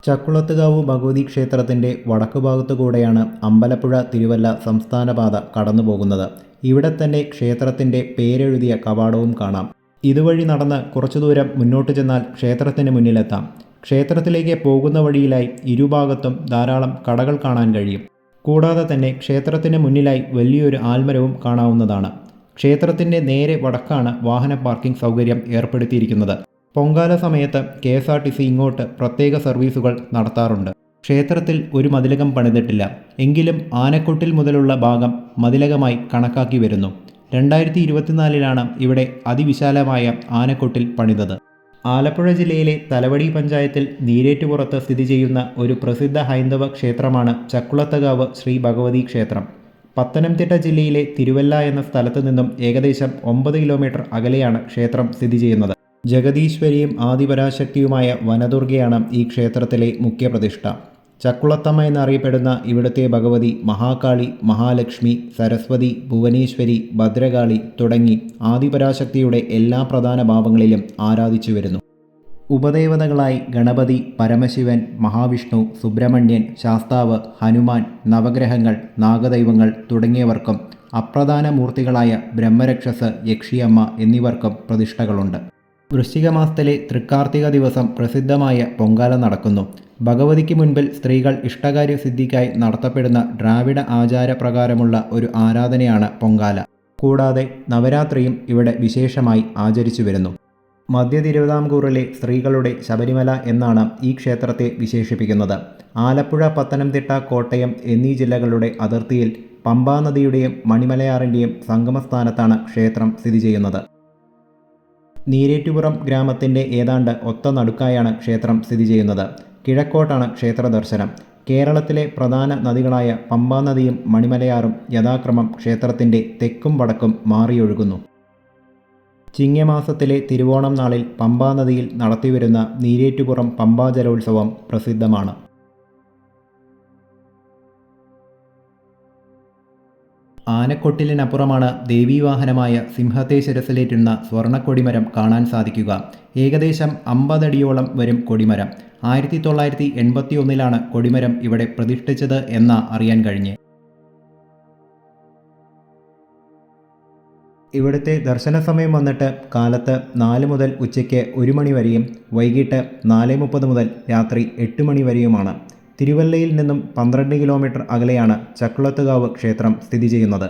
ചക്കുളത്തുകാവ് ഭഗവതി ക്ഷേത്രത്തിൻ്റെ വടക്കുഭാഗത്തുകൂടെയാണ് അമ്പലപ്പുഴ തിരുവല്ല സംസ്ഥാനപാത കടന്നുപോകുന്നത്. ഇവിടെ തന്നെ ക്ഷേത്രത്തിൻ്റെ പേരെഴുതിയ കവാടവും കാണാം. ഇതുവഴി നടന്ന് കുറച്ചു ദൂരം മുന്നോട്ട് ചെന്നാൽ ക്ഷേത്രത്തിന് മുന്നിലെത്താം. ക്ഷേത്രത്തിലേക്ക് പോകുന്ന വഴിയിലായി ഇരുഭാഗത്തും ധാരാളം കടകൾ കാണാൻ കഴിയും. കൂടാതെ തന്നെ ക്ഷേത്രത്തിന് മുന്നിലായി വലിയൊരു ആൽമരവും കാണാവുന്നതാണ്. ക്ഷേത്രത്തിൻ്റെ നേരെ വടക്കാണ് വാഹന പാർക്കിംഗ് സൗകര്യം ഏർപ്പെടുത്തിയിരിക്കുന്നത്. പൊങ്കാല സമയത്ത് KSRTC ഇങ്ങോട്ട് പ്രത്യേക സർവീസുകൾ നടത്താറുണ്ട്. ക്ഷേത്രത്തിൽ ഒരു മതിലകം പണിതിട്ടില്ല. എങ്കിലും ആനക്കൊട്ടിൽ മുതലുള്ള ഭാഗം മതിലകമായി കണക്കാക്കി വരുന്നു. 2024 ഇവിടെ അതിവിശാലമായ ആനക്കൊട്ടിൽ പണിതത്. ആലപ്പുഴ ജില്ലയിലെ തലവടി പഞ്ചായത്തിൽ നീരേറ്റുപുറത്ത് സ്ഥിതി ചെയ്യുന്ന ഒരു പ്രസിദ്ധ ഹൈന്ദവ ക്ഷേത്രമാണ് ചക്കുളത്തുകാവ് ശ്രീ ഭഗവതി ക്ഷേത്രം. പത്തനംതിട്ട ജില്ലയിലെ തിരുവല്ല എന്ന സ്ഥലത്തു നിന്നും ഏകദേശം 9 കിലോമീറ്റർ അകലെയാണ് ക്ഷേത്രം സ്ഥിതി ചെയ്യുന്നത്. ജഗദീശ്വരിയും ആദിപരാശക്തിയുമായ വനദുർഗയാണ് ഈ ക്ഷേത്രത്തിലെ മുഖ്യപ്രതിഷ്ഠ. ചക്കുളത്തമ്മ എന്നറിയപ്പെടുന്ന ഇവിടുത്തെ ഭഗവതി മഹാകാളി, മഹാലക്ഷ്മി, സരസ്വതി, ഭുവനേശ്വരി, ഭദ്രകാളി തുടങ്ങി ആദിപരാശക്തിയുടെ എല്ലാ പ്രധാന ഭാവങ്ങളിലും ആരാധിച്ചു വരുന്നു. ഉപദേവതകളായി ഗണപതി, പരമശിവൻ, മഹാവിഷ്ണു, സുബ്രഹ്മണ്യൻ, ശാസ്താവ്, ഹനുമാൻ, നവഗ്രഹങ്ങൾ, നാഗദൈവങ്ങൾ തുടങ്ങിയവർക്കും അപ്രധാന മൂർത്തികളായ ബ്രഹ്മരക്ഷസ്, യക്ഷിയമ്മ എന്നിവർക്കും പ്രതിഷ്ഠകളുണ്ട്. വൃശ്ചിക മാസത്തിലെ തൃക്കാർത്തിക ദിവസം പ്രസിദ്ധമായ പൊങ്കാല നടക്കുന്നു. ഭഗവതിക്ക് മുൻപിൽ സ്ത്രീകൾ ഇഷ്ടകാര്യ സിദ്ധിക്കായി നടത്തപ്പെടുന്ന ദ്രാവിഡ ആചാരപ്രകാരമുള്ള ഒരു ആരാധനയാണ് പൊങ്കാല. കൂടാതെ നവരാത്രിയും ഇവിടെ വിശേഷമായി ആചരിച്ചു വരുന്നു. മധ്യ തിരുവിതാംകൂറിലെ സ്ത്രീകളുടെ ശബരിമല എന്നാണ് ഈ ക്ഷേത്രത്തെ വിശേഷിപ്പിക്കുന്നത്. ആലപ്പുഴ, പത്തനംതിട്ട, കോട്ടയം എന്നീ ജില്ലകളുടെ അതിർത്തിയിൽ പമ്പാനദിയുടെയും മണിമലയാറിൻ്റെയും സംഗമസ്ഥാനത്താണ് ക്ഷേത്രം സ്ഥിതി ചെയ്യുന്നത്. നീരേറ്റുപുറം ഗ്രാമത്തിൻ്റെ ഏതാണ്ട് ഒത്ത നടുക്കായാണ് ക്ഷേത്രം സ്ഥിതി ചെയ്യുന്നത്. കിഴക്കോട്ടാണ് ക്ഷേത്ര ദർശനം. കേരളത്തിലെ പ്രധാന നദികളായ പമ്പാനദിയും മണിമലയാറും യഥാക്രമം ക്ഷേത്രത്തിൻ്റെ തെക്കും വടക്കും മാറിയൊഴുകുന്നു. ചിങ്ങമാസത്തിലെ തിരുവോണം നാളിൽ പമ്പാനദിയിൽ നടത്തിവരുന്ന നീരേറ്റുപുറം പമ്പാജലോത്സവം പ്രസിദ്ധമാണ്. ആനക്കൊട്ടിലിനപ്പുറമാണ് ദേവീവാഹനമായ സിംഹത്തെ ശിരസിലേറ്റുന്ന സ്വർണ്ണക്കൊടിമരം കാണാൻ സാധിക്കുക. ഏകദേശം 50 അടിയോളം വരും കൊടിമരം. 1981 കൊടിമരം ഇവിടെ പ്രതിഷ്ഠിച്ചത് എന്ന അറിയാൻ കഴിഞ്ഞ്. ഇവിടുത്തെ ദർശന സമയം വന്നിട്ട് കാലത്ത് 4 മുതൽ ഉച്ചയ്ക്ക് 1 മണി വരെയും വൈകിട്ട് 4:30 മുതൽ രാത്രി 8 മണി വരെയുമാണ്. തിരുവല്ലയിൽ നിന്നും 12 കിലോമീറ്റർ അകലെയാണ് ചക്കുളത്തുകാവ് ക്ഷേത്രം സ്ഥിതി ചെയ്യുന്നത്.